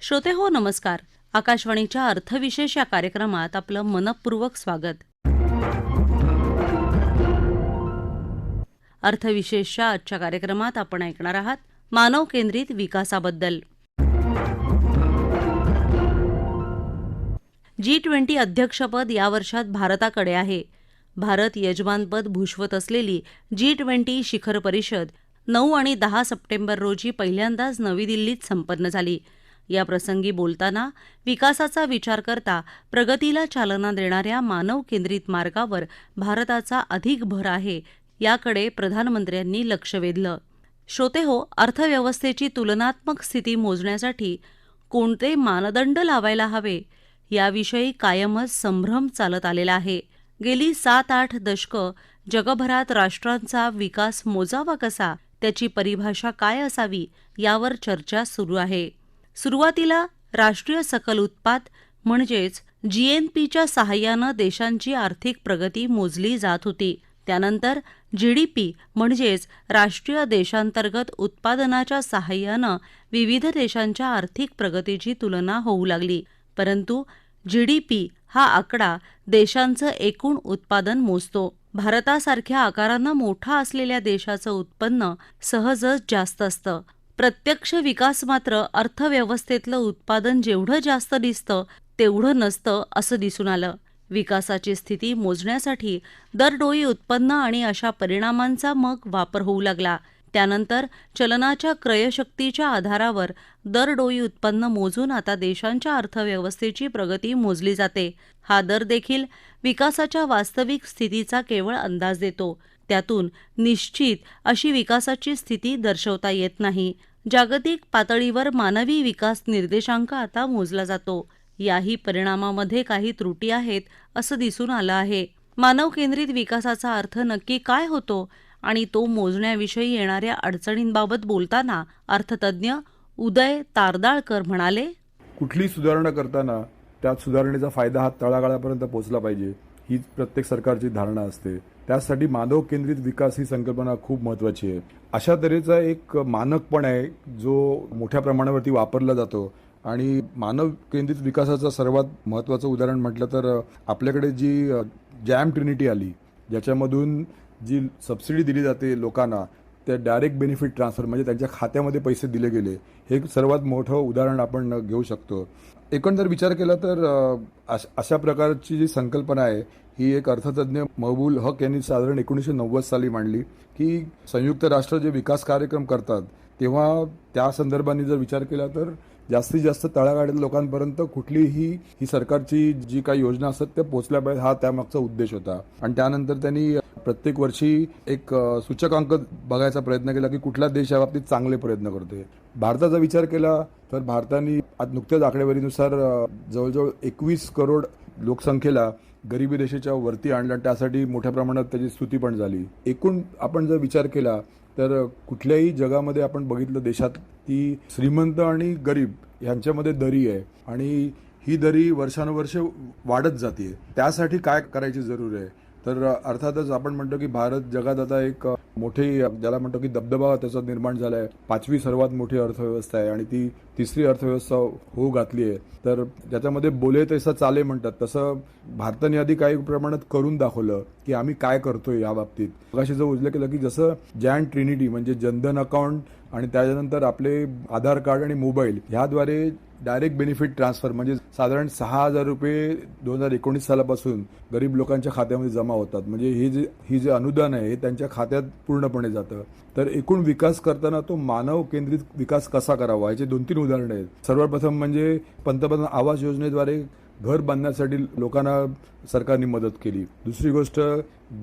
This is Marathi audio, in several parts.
श्रोते हो नमस्कार. आकाशवाणीच्या अर्थविशेष या कार्यक्रमात आपलं मनपूर्वक स्वागत. अर्थविशेषच्या आजच्या कार्यक्रमात आपण ऐकणार आहात मानव केंद्रित विकासाबद्दल. G20 अध्यक्षपद या वर्षात भारताकडे आहे. भारत यजमानपद भूषवत असलेली G20 शिखर परिषद 9 आणि 10 सप्टेंबर रोजी पहिल्यांदाच नवी दिल्लीत संपन्न झाली. या प्रसंगी बोलताना विकासाचा विचार करता प्रगतीला चालना देणाऱ्या मानव केंद्रित मार्गावर भारताचा अधिक भर आहे याकडे प्रधानमंत्र्यांनी लक्ष वेधलं. श्रोतेहो, अर्थव्यवस्थेची तुलनात्मक स्थिती मोजण्यासाठी कोणते मानदंड लावायला हवे याविषयी कायमच संभ्रम चालत आलेला आहे. गेली 7-8 दशकं जगभरात राष्ट्रांचा विकास मोजावा कसा, त्याची परिभाषा काय असावी यावर चर्चा सुरू आहे. सुरुवातीला राष्ट्रीय सकल उत्पाद म्हणजेच GNPच्या सहाय्यानं देशांची आर्थिक प्रगती मोजली जात होती. त्यानंतर GDP म्हणजेच राष्ट्रीय देशांतर्गत उत्पादनाच्या सहाय्यानं विविध देशांच्या आर्थिक प्रगतीची तुलना होऊ लागली. परंतु GDP हा आकडा देशांचं एकूण उत्पादन मोजतो. भारतासारख्या आकारानं मोठा असलेल्या देशाचं उत्पन्न सहजच जास्त असतं. प्रत्यक्ष विकास मात्र अर्थव्यवस्थेतलं उत्पादन जेवढं जास्त दिसतं तेवढं नसतं असं दिसून आलं. विकासाची स्थिती मोजण्यासाठी दरडोई उत्पन्न आणि अशा परिणामांचा मग वापर होऊ लागला. त्यानंतर चलनाच्या क्रयशक्तीच्या आधारावर दरडोई उत्पन्न मोजून आता देशांच्या अर्थव्यवस्थेची प्रगती मोजली जाते. हा दर देखील विकासाच्या वास्तविक स्थितीचा केवळ अंदाज देतो. त्यातून निश्चित अशी विकासाची स्थिती दर्शवता येत नाही. जागतिक पातळीवर मानवी विकास निर्देशांक आता मोजला जातो. याही परिणामामध्ये काही त्रुटी आहेत असं दिसून आलं आहे. मानव केंद्रित विकासाचा अर्थ नक्की काय होतो आणि तो मोजण्याविषयी येणाऱ्या अडचणींबाबत बोलताना अर्थतज्ञ उदय तारदाळकर म्हणाले, कुठली सुधारणा करताना त्यात सुधारणेचा फायदा हा तळागाळापर्यंत पोहोचला पाहिजे ही प्रत्येक सरकारची धारणा असते. त्यासाठी मानव केंद्रित विकास ही संकल्पना खूप महत्त्वाची आहे. अशा तऱ्हेचा एक मानक पण आहे जो मोठ्या प्रमाणावरती वापरला जातो. आणि मानव केंद्रित विकासाचं सर्वात महत्त्वाचं उदाहरण म्हटलं तर आपल्याकडे जी जॅम ट्रिनिटी आली, ज्याच्यामधून जी सबसिडी दिली जाते लोकांना, त्या डायरेक्ट बेनिफिट ट्रान्सफर म्हणजे त्यांच्या खात्यामध्ये पैसे दिले गेले, हे सर्वात मोठं उदाहरण आपण घेऊ शकतो. एकंदर विचार केला तर अशा प्रकारची जी संकल्पना आहे ही एक अर्थतज्ञ महबूल हक यांनी साधारण 1990 साली मांडली की संयुक्त राष्ट्र जे विकास कार्यक्रम करतात तेव्हा त्या संदर्भाने जर विचार केला तर जास्तीत जास्त तळागाळातील लोकांपर्यंत कुठलीही ही सरकारची जी काही योजना असतात त्या पोहोचल्या पाहिजे, हा त्यामागचा उद्देश होता. आणि त्यानंतर त्यांनी प्रत्येक वर्षी एक सूचकांक बघायचा प्रयत्न केला की कुठला देश या बाबतीत चांगले प्रयत्न करतोय. भारताचा विचार केला तर भारताने आज नुकत्याच आकडेवारीनुसार जवळजवळ 21 करोड लोकसंख्येला गरिबी रेषेच्या वरती आणलं आणि त्यासाठी मोठ्या प्रमाणात त्याची स्तुती पण झाली. एकूण आपण जर विचार केला तर कुठल्याही जगामध्ये आपण बघितलं देशात ती श्रीमंत आणि गरीब यांच्यामध्ये दरी आहे आणि ही दरी वर्षानुवर्षे वाढत जाते. त्यासाठी काय करायची जरूर आहे तर अर्थातच आपण म्हणतो की भारत जगात आता एक मोठी ज्याला म्हणतो की दबदबा त्याचा निर्माण झाला आहे. 5वी सर्वात मोठी अर्थव्यवस्था आहे आणि ती 3री अर्थव्यवस्था होऊ घातली आहे. तर ज्याच्यामध्ये बोले तसं चाले म्हणतात तसं भारताने आधी काही प्रमाणात करून दाखवलं की आम्ही काय करतोय या बाबतीत. मगाशी जो उल्लेख केला की जसं जॅन ट्रिनिटी म्हणजे जनधन अकाउंट आणि त्याच्यानंतर आपले आधार कार्ड आणि मोबाईल ह्याद्वारे डायरेक्ट बेनिफिट ट्रान्सफर म्हणजे साधारण 6,000 रुपये 2019 सालापासून गरीब लोकांच्या खात्यामध्ये जमा होतात. म्हणजे ही जे अनुदान आहे हे त्यांच्या खात्यात पूर्णपणे जातं. तर एकूण विकास करताना तो मानव केंद्रित विकास कसा करावा याचे 2-3 उदाहरणं आहेत. सर्वप्रथम म्हणजे पंतप्रधान आवास योजनेद्वारे घर बांधण्यासाठी लोकांना सरकारने मदत केली. दुसरी गोष्ट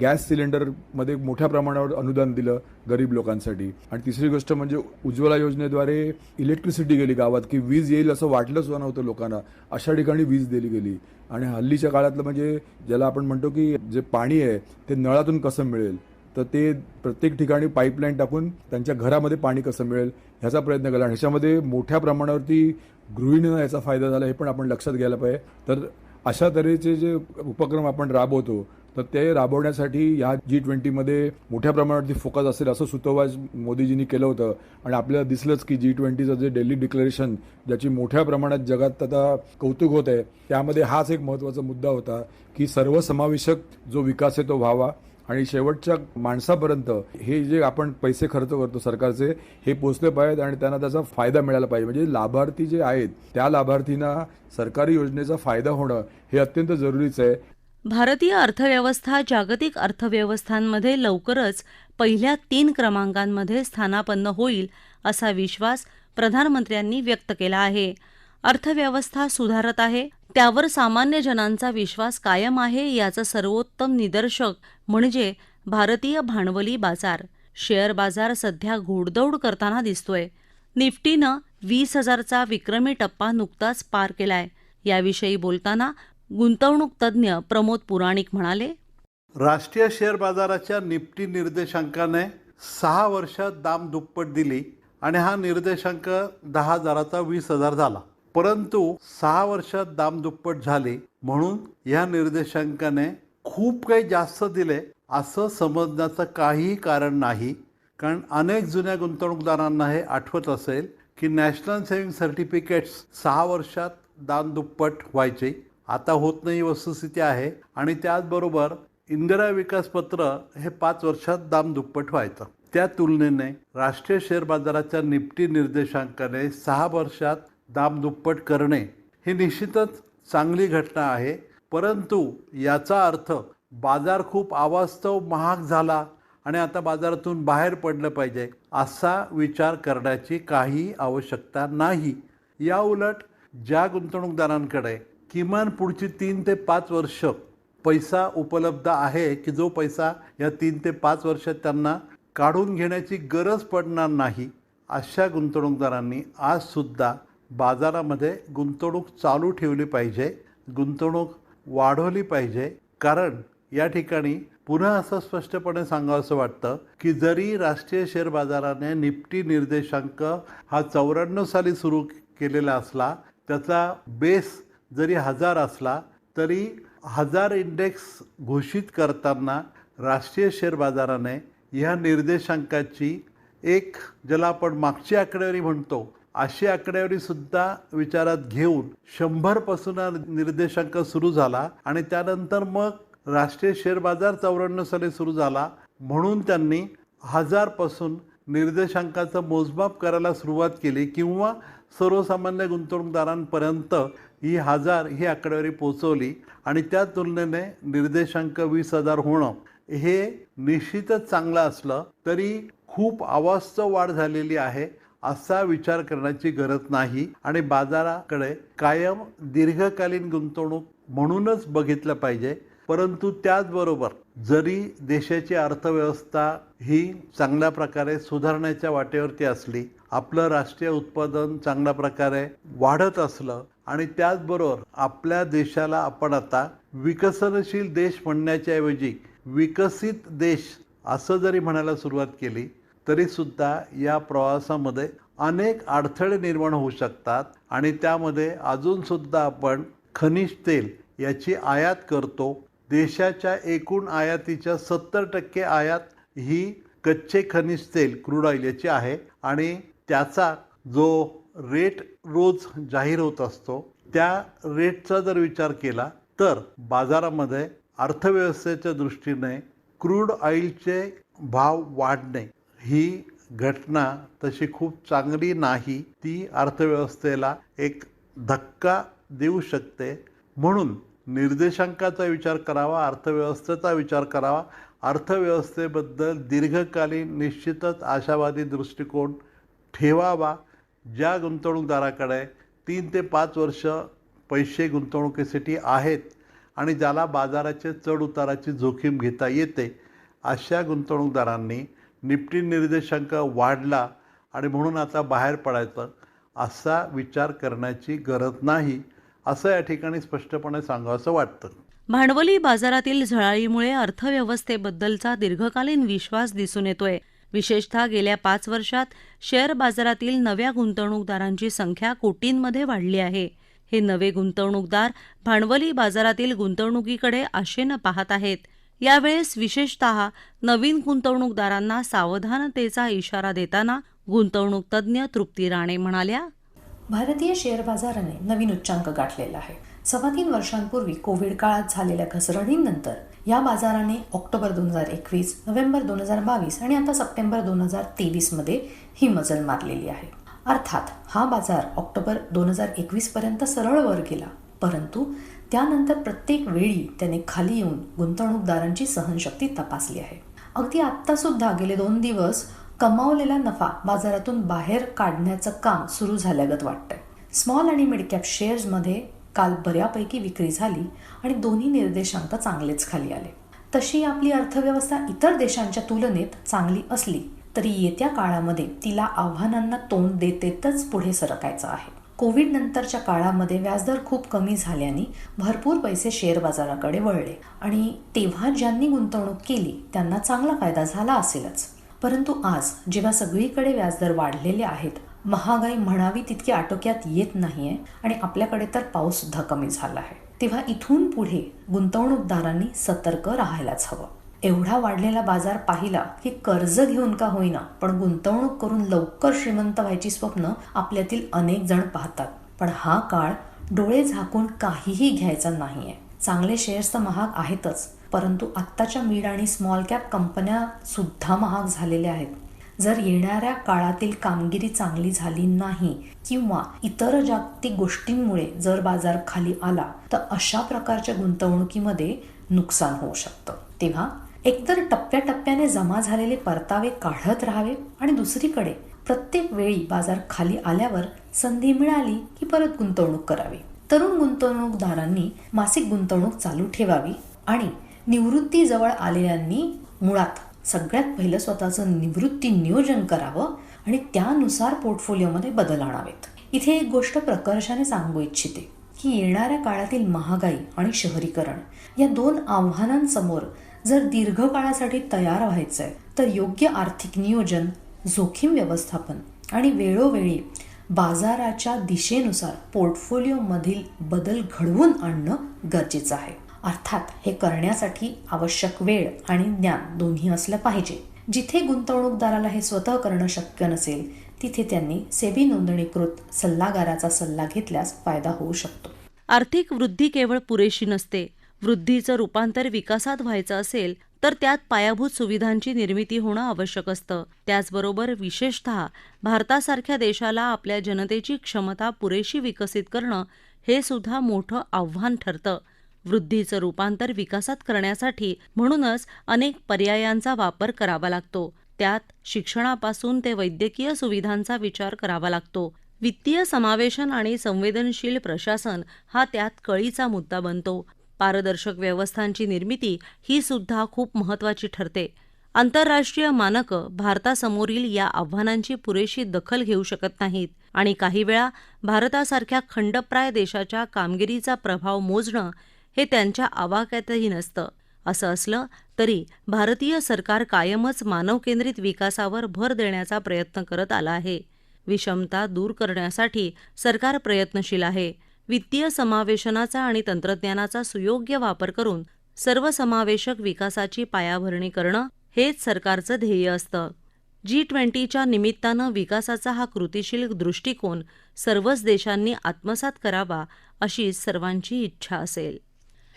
गॅस सिलेंडरमध्ये मोठ्या प्रमाणावर अनुदान दिलं गरीब लोकांसाठी. आणि तिसरी गोष्ट म्हणजे उज्ज्वला योजनेद्वारे इलेक्ट्रिसिटी गेली गावात की वीज येईल असं वाटलं सुद्धा नव्हतं लोकांना, अशा ठिकाणी वीज दिली गेली. आणि हल्लीच्या काळातलं म्हणजे ज्याला आपण म्हणतो की जे पाणी आहे ते नळातून कसं मिळेल तर ते प्रत्येक ठिकाणी पाईपलाईन टाकून त्यांच्या घरामध्ये पाणी कसं मिळेल ह्याचा प्रयत्न केला. आणि ह्याच्यामध्ये मोठ्या प्रमाणावरती गृहिणींना याचा फायदा झाला हे पण आपण लक्षात घ्यायला पाहिजे. तर अशा तऱ्हेचे जे उपक्रम आपण राबवतो तर ते राबवण्यासाठी या G20मध्ये मोठ्या प्रमाणावरती फोकस असेल असं सुतोवाच मोदीजींनी केलं होतं. आणि आपल्याला दिसलंच की G20चं जे दिल्ली डिक्लेरेशन, ज्याची मोठ्या प्रमाणात जगात आता कौतुक होत आहे, त्यामध्ये हाच एक महत्त्वाचा मुद्दा होता की सर्वसमावेशक जो विकास आहे तो व्हावा आणि शेवटच्या माणसापर्यंत हे जे आपण पैसे खर्च करतो सरकारचे, हे पोचले पाहिजेत आणि त्यांना त्याचा फायदा मिळाला पाहिजे. म्हणजे लाभार्थी जे आहेत त्या लाभार्थींना सरकारी योजनेचा फायदा होणं हे अत्यंत जरुरीचं आहे. भारतीय अर्थव्यवस्था जागतिक अर्थव्यवस्थांमध्ये लवकरच पहिल्या 3 क्रमांकांमध्ये स्थानापन्न होईल असा विश्वास प्रधानमंत्र्यांनी व्यक्त केला आहे. अर्थव्यवस्था सुधारत आहे, त्यावर सामान्य जनांचा विश्वास कायम आहे याचं सर्वोत्तम निदर्शक म्हणजे भारतीय भांडवली बाजार. शेअर बाजार सध्या घोडदौड करताना दिसतोय. निफ्टीनं 20,000चा विक्रमी टप्पा नुकताच पार केलाय. याविषयी बोलताना गुंतवणूक तज्ज्ञ प्रमोद पुराणिक म्हणाले, राष्ट्रीय शेअर बाजाराच्या निफ्टी निर्देशांकाने 6 वर्षात दाम दुप्पट दिली आणि हा निर्देशांक 10,000चा 20,000 झाला. परंतु 6 वर्षात दाम दुप्पट झाले म्हणून या निर्देशांकाने खूप काही जास्त दिले असं समजण्याचं काहीही कारण नाही. कारण अनेक जुन्या गुंतवणूकदारांना हे आठवत असेल की नॅशनल सेव्हिंग सर्टिफिकेट्स 6 वर्षात दाम दुप्पट व्हायचे. आता होत नाही वस्तुस्थिती आहे. आणि त्याचबरोबर इंदिरा विकास पत्र हे 5 वर्षात दाम दुप्पट व्हायचं. त्या तुलनेने राष्ट्रीय शेअर बाजाराच्या निफ्टी निर्देशांकाने 6 वर्षात दाम दुप्पट करणे ही निश्चितच चांगली घटना आहे. परंतु याचा अर्थ बाजार खूप अवास्तव महाग झाला आणि आता बाजारातून बाहेर पडलं पाहिजे असा विचार करण्याची काही आवश्यकता नाही. या उलट ज्या गुंतवणूकदारांकडे किमान पुढची 3 ते 5 वर्ष पैसा उपलब्ध आहे की जो पैसा या 3 ते 5 वर्षात त्यांना काढून घेण्याची गरज पडणार नाही, अशा गुंतवणूकदारांनी आजसुद्धा बाजारामध्ये गुंतवणूक चालू ठेवली पाहिजे, गुंतवणूक वाढवली पाहिजे. कारण या ठिकाणी पुन्हा असं स्पष्टपणे सांगावंसं वाटतं की जरी राष्ट्रीय शेअर बाजाराने निफ्टी निर्देशांक हा 94 साली सुरू केलेला असला, त्याचा बेस जरी 1000 असला तरी 1000 इंडेक्स घोषित करताना राष्ट्रीय शेअर बाजाराने ह्या निर्देशांकाची एक ज्याला आपण मागची आकडेवारी म्हणतो अशी आकडेवारीसुद्धा विचारात घेऊन 100 पासून निर्देशांक सुरू झाला आणि त्यानंतर मग राष्ट्रीय शेअर बाजार 94 साली सुरू झाला म्हणून त्यांनी 1000 पासून निर्देशांकाचं मोजमाप करायला सुरुवात केली किंवा सर्वसामान्य गुंतवणूकदारांपर्यंत ही 1000 ही आकडेवारी पोहोचवली आणि त्या तुलनेने निर्देशांक 20,000 होणं हे निश्चितच चांगलं असलं तरी खूप अवास्तव वाढ झालेली आहे असा विचार करण्याची गरज नाही. आणि बाजाराकडे कायम दीर्घकालीन गुंतवणूक म्हणूनच बघितलं पाहिजे. परंतु त्याचबरोबर जरी देशाची अर्थव्यवस्था ही चांगल्या प्रकारे सुधारण्याच्या वाटेवरती असली, आपलं राष्ट्रीय उत्पादन चांगल्या प्रकारे वाढत असलं आणि त्याचबरोबर आपल्या देशाला आपण आता विकसनशील देश म्हणण्याच्या ऐवजी विकसित देश असं जरी म्हणायला सुरुवात केली तरीसुद्धा या प्रवासामध्ये अनेक अडथळे निर्माण होऊ शकतात. आणि त्यामध्ये अजूनसुद्धा आपण खनिज तेल याची आयात करतो. देशाच्या एकूण आयातीच्या 70% आयात ही कच्चे खनिज तेल क्रूड ऑइल याची आहे आणि त्याचा जो रेट रोज जाहीर होत असतो त्या रेटचा जर विचार केला तर बाजारामध्ये अर्थव्यवस्थेच्या दृष्टीने क्रूड ऑइलचे भाव वाढणे ही घटना तशी खूप चांगली नाही. ती अर्थव्यवस्थेला एक धक्का देऊ शकते. म्हणून निर्देशांकाचा विचार करावा, अर्थव्यवस्थेचा विचार करावा. अर्थव्यवस्थेबद्दल दीर्घकालीन निश्चितच आशावादी दृष्टिकोन ठेवावा. ज्या गुंतवणूकदाराकडे 3 ते 5 वर्ष पैसे गुंतवणुकीसाठी आहेत आणि ज्याला बाजाराचे चढ उताराची जोखीम घेता येते अशा गुंतवणूकदारांनी निफ्टी निर्देशांक वाढला आणि म्हणून आता बाहेर पडायचं असा विचार करण्याची गरज नाही असं या ठिकाणी स्पष्टपणे सांगावंसं वाटतं. भांडवली बाजारातील झळाळीमुळे अर्थव्यवस्थेबद्दलचा दीर्घकालीन विश्वास दिसून येतोय. विशेषतः गेल्या 5 वर्षात शेअर बाजारातील नव्या गुंतवणूकदारांची संख्या कोटींमध्ये वाढली आहे. हे नवे गुंतवणूकदार भांडवली बाजारातील गुंतवणुकीकडे आशेनं पाहत आहेत. यावेळेस विशेषतः नवीन गुंतवणूकदारांना सावधानतेचा इशारा देताना गुंतवणूक तज्ज्ञ तृप्ती राणे म्हणाल्या, भारतीय शेअर बाजाराने नवीन उच्चांक गाठलेला आहे. 3.25 वर्षांपूर्वी कोविड काळात झालेल्या घसरणीनंतर या बाजाराने ऑक्टोबर 2021, नोव्हेंबर 2022 आणि आता सप्टेंबर 2023 मध्ये ही मजल मारलेली आहे. अर्थात हा बाजार ऑक्टोबर 2021 पर्यंत सरळ वर गेला, परंतु त्यानंतर प्रत्येक वेळी त्याने खाली येऊन गुंतवणूकदारांची सहनशक्ती तपासली आहे. अगदी आत्ता सुद्धा गेले 2 दिवस कमावलेला नफा बाजारातून बाहेर काढण्याचं काम सुरू झाल्यागत वाटतंय. स्मॉल आणि मिड कॅप शेअर्समध्ये काल बऱ्यापैकी विक्री झाली आणि दोन्ही निर्देशांक चांगलेच खाली आले. तशी आपली अर्थव्यवस्था इतर देशांच्या तुलनेत चांगली असली तरी येत्या काळामध्ये तिला आव्हानांना तोंड देतेच पुढे सरकायचं आहे. कोविड नंतरच्या काळामध्ये व्याजदर खूप कमी झाल्याने भरपूर पैसे शेअर बाजाराकडे वळले आणि तेव्हा ज्यांनी गुंतवणूक केली त्यांना चांगला फायदा झाला असेलच. परंतु आज जेव्हा सगळीकडे व्याजदर वाढलेले आहेत, महागाई म्हणावी तितकी आटोक्यात येत नाहीये आणि आपल्याकडे तर पाऊस सुद्धा कमी झाला आहे, तेव्हा इथून पुढे गुंतवणूकदारांनी सतर्क राहायलाच हवं. एवढा वाढलेला बाजार पाहिला की कर्ज घेऊन का होईना पण गुंतवणूक करून लवकर श्रीमंत व्हायची स्वप्न आपल्यातील अनेक जण पाहतात. पण हा काळ डोळे झाकून काहीही घ्यायचा नाहीये. चांगले शेअर्स तर महाग आहेतच, परंतु आत्ताच्या मिड आणि स्मॉल कॅप कंपन्या सुद्धा महाग झालेल्या आहेत. जर येणाऱ्या काळातील कामगिरी चांगली झाली नाही किंवा इतर जागतिक गोष्टींमुळे जर बाजार खाली आला तर अशा प्रकारच्या गुंतवणुकीमध्ये नुकसान होऊ शकतं. तेव्हा एकतर टप्प्याटप्प्याने जमा झालेले परतावे काढत राहावे आणि दुसरीकडे प्रत्येक वेळी बाजार खाली आल्यावर संधी मिळाली की परत गुंतवणूक करावी. तरुण गुंतवणूकदारांनी मासिक गुंतवणूक चालू ठेवावी आणि निवृत्ती जवळ आलेल्यांनी मुळात सगळ्यात पहिलं स्वतःचं निवृत्ती नियोजन करावं आणि त्यानुसार पोर्टफोलिओमध्ये बदल आणावेत. इथे एक गोष्ट प्रकर्षाने सांगू इच्छिते की येणाऱ्या काळातील महागाई आणि शहरीकरण या 2 आव्हानांसमोर जर दीर्घकाळासाठी तयार व्हायचंय तर योग्य आर्थिक नियोजन, जोखीम व्यवस्थापन आणि वेळोवेळी बाजाराच्या दिशेनुसार पोर्टफोलिओमधील बदल घडवून आणणं गरजेचं आहे. अर्थात हे करण्यासाठी आवश्यक वेळ आणि ज्ञान दोन्ही असलं पाहिजे. जिथे गुंतवणूकदाराला हे स्वतः करणं शक्य नसेल तिथे त्यांनी सेबी नोंदणीकृत सल्लागाराचा सल्ला घेतल्यास फायदा होऊ शकतो. आर्थिक वृद्धी केवळ पुरेशी नसते. वृद्धीचं रूपांतर विकासात व्हायचं असेल तर त्यात पायाभूत सुविधांची निर्मिती होणं आवश्यक असतं. त्याचबरोबर विशेषतः भारतासारख्या देशाला आपल्या जनतेची क्षमता पुरेशी विकसित करणं हे सुद्धा मोठं आव्हान ठरतं. वृद्धीचं रूपांतर विकासात करण्यासाठी म्हणूनच अनेक पर्यायांचा वापर करावा लागतो. त्यात शिक्षणापासून ते वैद्यकीय सुविधांचा विचार करावा लागतो. वित्तीय समावेशन आणि संवेदनशील प्रशासन हा त्यात कळीचा मुद्दा बनतो. पारदर्शक व्यवस्थांची निर्मिती ही सुद्धा खूप महत्त्वाची ठरते. आंतरराष्ट्रीय मानकं भारतासमोरील या आव्हानांची पुरेशी दखल घेऊ शकत नाहीत आणि काही वेळा भारतासारख्या खंडप्राय देशाच्या कामगिरीचा प्रभाव मोजणं हे त्यांच्या आवाक्यातही नसतं. असं असलं तरी भारतीय सरकार कायमच मानवकेंद्रित विकासावर भर देण्याचा प्रयत्न करत आला आहे. विषमता दूर करण्यासाठी सरकार प्रयत्नशील आहे. वित्तीय समावेशनाचा आणि तंत्रज्ञानाचा सुयोग्य वापर करून सर्वसमावेशक विकासाची पायाभरणी करणं हेच सरकारचं ध्येय असतं. G20च्या निमित्तानं विकासाचा हा कृतिशील दृष्टिकोन सर्वच देशांनी आत्मसात करावा अशी सर्वांची इच्छा असेल.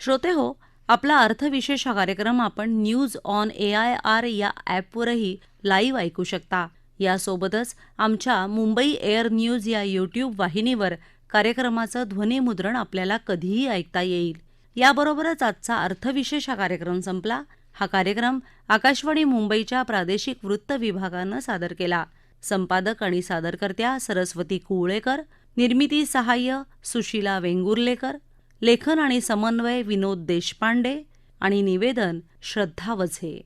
श्रोतेहो, आपला अर्थविशेष हा कार्यक्रम आपण न्यूज ऑन AIR या ॲपवरही लाईव्ह ऐकू शकता. यासोबतच आमच्या मुंबई एअर न्यूज या यूट्यूब वाहिनीवर कार्यक्रमाचं ध्वनिमुद्रण आपल्याला कधीही ऐकता येईल. याबरोबरच आजचा अर्थविशेष हा कार्यक्रम संपला. हा कार्यक्रम आकाशवाणी मुंबईच्या प्रादेशिक वृत्त विभागानं सादर केला. संपादक आणि सादरकर्त्या सरस्वती कुवळेकर, निर्मिती सहाय्य सुशीला वेंगुर्लेकर, लेखन आणि समन्वय विनोद देशपांडे आणि निवेदन श्रद्धा वझे.